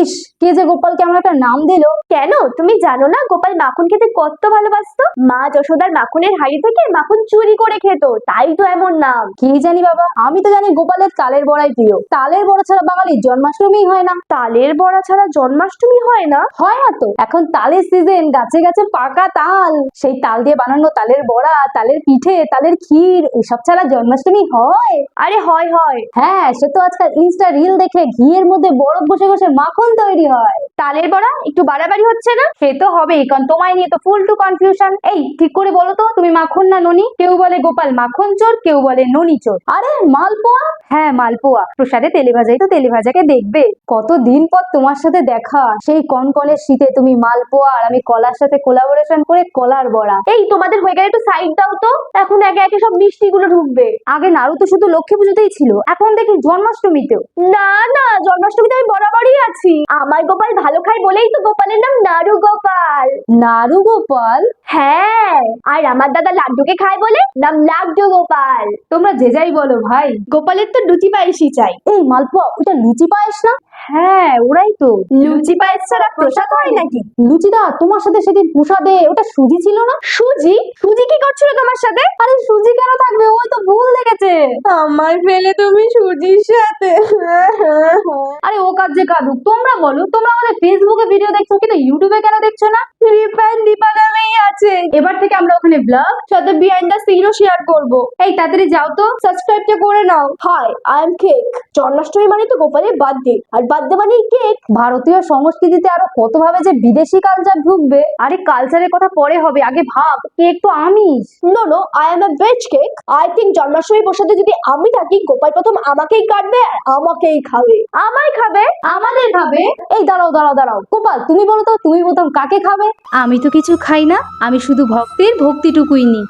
ইস, কে যে গোপালকে আমার একটা নাম দিল। কেন তুমি জানো না গোপাল মাখন খেতে কত ভালোবাসতো? মা যশোদার মাখনের হাড়ি থেকে মাখন চুরি করে খেত, তাই তো এমন নাম। কি জানি বাবা, আমি তো জানি গোপালের তালের বড়াই প্রিয়। তালের বড়া ছাড়া বাঙালির জন্মাষ্টমী হয় না। তালের বড়া ছাড়া জন্মাষ্টমী হয় না? হয় না তো, এখন তালের সিজন, গাছে গাছে পাকা তাল, সেই তাল দিয়ে বানানো তালের বড়া, তালের পিঠে, তালের ক্ষীর, এসব ছাড়া জন্মাষ্টমী হয়? আরে হয় হয়। হ্যাঁ, সে তো আজকাল ইনস্টা রিল দেখে ঘিয়ের মধ্যে বরফ বসে বসে মাখন তৈরি হয়। তালের বড়া একটু বাড়াবাড়ি হচ্ছে না? সে তো হবেই, কারণ তোমায় নিয়ে তো ফুল টু কনফিউশন। এই ঠিক করে বলো তো, তুমি মাখন না ননি? কেউ বলে গোপাল মাখন চোর, কেউ বলে ননি চোর। আরে মালপোয়া, হ্যাঁ মালপোয়া। প্রসাদে তেলে ভাজাই তো তেলে ভাজাকে দেখবে। কতদিন পর তোমার সাথে দেখা, সেই কনকনে শীতে তুমি মালপোয়া আর আমি কলার সাথে কোলাবোরেশন করে কলার বড়া। এই তোমাদের হয়ে গেলে একটু সাইড দাও তো, এখন একে একে সব মিষ্টি গুলো ঢুকবে। আগে নাড়ু তো শুধু লক্ষ্মী পুজোতেই ছিল, এখন দেখি জন্মাষ্টমীতেও। না না, জন্মাষ্টমীতে আমি বরাবরই আছি। আমার গোপাল ভালো খায় বলেই তো গোপালের নাম নাড়ু গোপাল। নাড়ু গোপাল? হ্যাঁ, আর আমার দাদা লাড্ডুকে খায় বলে নাম লাড্ডু গোপাল। তোমরা যে যাই বলো ভাই, গোপালের তো লুচি পায়েসই চাই। এই মালপোয়া, ওটা লুচি পায়েস না? হ্যাঁ ওরাই তো। লুচি পায়েস ছাড়া প্রসাদ হয় নাকি? লুচিদা, তোমার সাথে সেদিন প্রসাদে ওটা সুজি ছিল না? সুজি? সুজি কি করছিল তোমার সাথে? আরে সুজি কেন থাকবে, ওই তো ভুল দেখেছে। আমার ফেলে তুমি সুজির সাথে? আরে ও কাজ যে কাঁদুক, তোমরা বলো, তোমরা আমাদের ফেসবুকে ভিডিও দেখছো কিন্তু ইউটিউবে কেন দেখছো না? রিপান দীপা নামেই আছে। এবার থেকে আমরা ওখানে ব্লগ, সাথে বিহাইন্ড দ্য সিনও শেয়ার করবো। এই তাড়াতাড়ি যাও তো, সাবস্ক্রাইবটা করে নাও। Hi, I am cake. Janmashtami মানে তো গোপালের বার্থডে, আর বার্থডে মানেই কেক। ভারতীয় সংস্কৃতিতে আরো কত ভাবে যে বিদেশি কালচার ঢুকবে। আরে কালচারের কথা পরে হবে, আগে ভাব, কেক তো আমিষ। No no, I am a veg cake. I think Janmashtami প্রসাদে যদি আমি থাকি, গোপাল প্রথম আমাকেই কাটবে আর আমাকেই খাবে। আমায় খাবে? আমাদের খাবে? এই দাঁড়াও দাঁড়াও দাঁড়াও, গোপাল তুমি বলো তো, তুমি প্রথম কাকে খাবে? আমি তো কিছু খাই না, আমি শুধু ভক্তের ভক্তিটুকুই নিই।